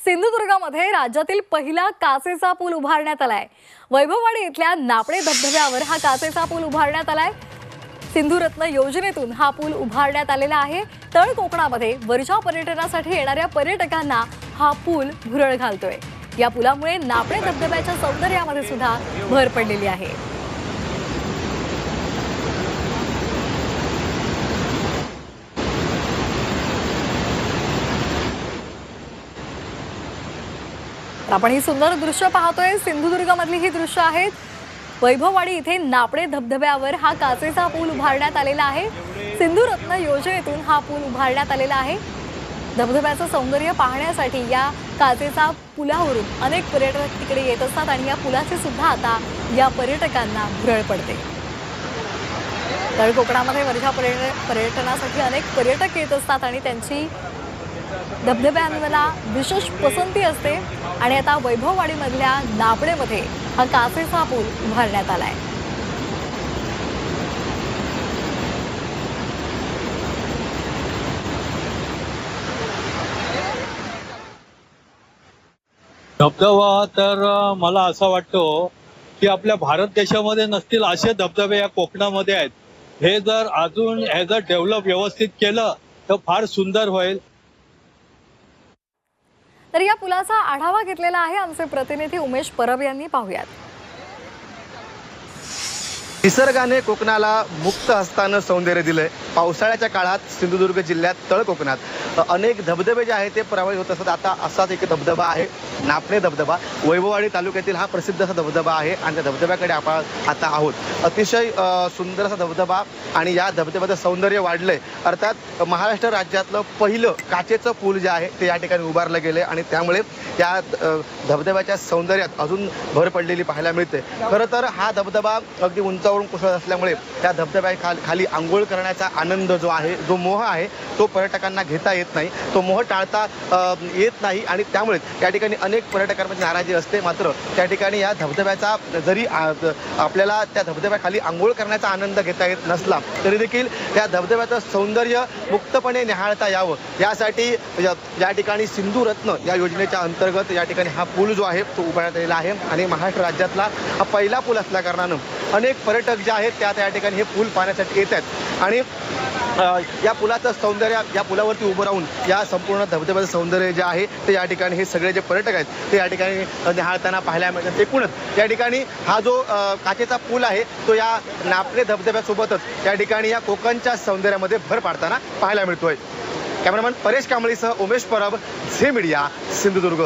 सिंधुदुर्गामध्ये राज्यातील पहिला काचेचा पूल उभारण्यात आलाय। वैभववाडी इथल्या नापडे धबधब्यावर हा काचेचा पूल उभारण्यात आलाय। सिंधुरत्न योजनेतून हा पूल उभारण्यात आलेला आहे। तळ कोकणामध्ये वर्षा पर्यटनासाठी येणाऱ्या पर्यटकांना हा पूल भुरळ घालतोय। या पुलामुळे नापडे धबधब्याच्या सौंदर्यामध्ये सुद्धा भर पडलेली आहे। आपण ही सुंदर दृश्य पाहतोय। सिंधुदुर्गमधली ही दृश्य आहेत। वैभववाडी इथे नापडे धबधब्यावर हा काचेचा पूल उभारण्यात आलेला आहे। सिंधुरत्न योजनेतून हा पूल उभारण्यात आलेला आहे। धबधब्याचं सौंदर्य पाहण्यासाठी या काचेचा पुलावरून अनेक पर्यटक तिकडे येत असतात आणि या पुलाची सुद्धा आता या पर्यटकांना भुरळ पडते। तळ कोकणामध्ये वर्षा पर्यटनासाठी अनेक पर्यटक येत असतात आणि त्यांची धबधब्यांना विशेष पसंती असते आणि आता वैभववाडीमधल्या नापडेमध्ये हा काचेचा पूल उभारण्यात आलाय। धबधबा तर मला असं वाटतो की आपल्या भारत देशामध्ये नसतील असे धबधबे या कोकणामध्ये आहेत। हे जर अजून ॲज अ डेव्हलप व्यवस्थित केलं तर फार सुंदर होईल। तर या पुलाचा आढावा घेतलेला आहे आमचे प्रतिनिधी उमेश परब यांनी। पाहूयात। निसर्गाने कोकणाला मुक्त हस्तानं सौंदर्य दिलंय। पावसाळ्याच्या काळात सिंधुदुर्ग जिल्ह्यात तळ कोकणात अनेक धबधबे जे आहेत ते प्रभावित होत असतात। आता असाच एक धबधबा आहे नापडे धबधबा। वैभववाडी तालुक्यातील हा प्रसिद्ध असा धबधबा आहे आणि त्या धबधब्याकडे आपण आता आहोत। अतिशय सुंदर असा धबधबा आणि या धबधब्याचं सौंदर्य वाढलंय। अर्थात महाराष्ट्र राज्यातलं पहिलं काचेचं पूल जे आहे ते या ठिकाणी उभारलं गेले आणि त्यामुळे या धबधब्याच्या सौंदर्यात अजून भर पडलेली पाहायला मिळते। खरं तर हा धबधबा अगदी उंचावरून कोसळत असल्यामुळे त्या धबधब्या खाली आंघोळ करण्याचा आनंद जो आहे, जो मोह आहे, तो पर्यटकांना घेता येत नाही। तो मोह टाळता येत नाही आणि त्यामुळे त्या ठिकाणी अनेक पर्यटकांमध्ये नाराजी असते। मात्र त्या ठिकाणी या धबधब्याचा जरी आपल्याला त्या धबधब्याखाली आंघोळ करण्याचा आनंद घेता येत नसला तरी देखील त्या धबधब्याचं सौंदर्य मुक्तपणे निहाळता यावं यासाठी या ठिकाणी सिंधुरत्न या योजनेच्या अंतर्गत या ठिकाणी हा पूल जो आहे तो उभारण्यात आलेला आहे आणि महाराष्ट्र राज्यातला हा पहिला पूल असल्या कारणानं अनेक पर्यटक जे आहेत त्या ठिकाणी हे पूल पाहण्यासाठी येत आहेत आणि या पुलाचं सौंदर्य, या पुलावरती उभं राहून या संपूर्ण धबधब्याचं सौंदर्य जे आहे ते या ठिकाणी हे सगळे जे पर्यटक आहेत ते या ठिकाणी निहाळताना पाहायला मिळतात। एकूणच या ठिकाणी हा जो काचेचा पूल आहे तो या नापडे धबधब्यासोबतच या ठिकाणी या कोकणच्या सौंदर्यामध्ये भर पाडताना पाहायला मिळतोय। कॅमेरामन परेश कांबळीसह उमेश परब, झी मीडिया, सिंधुदुर्ग।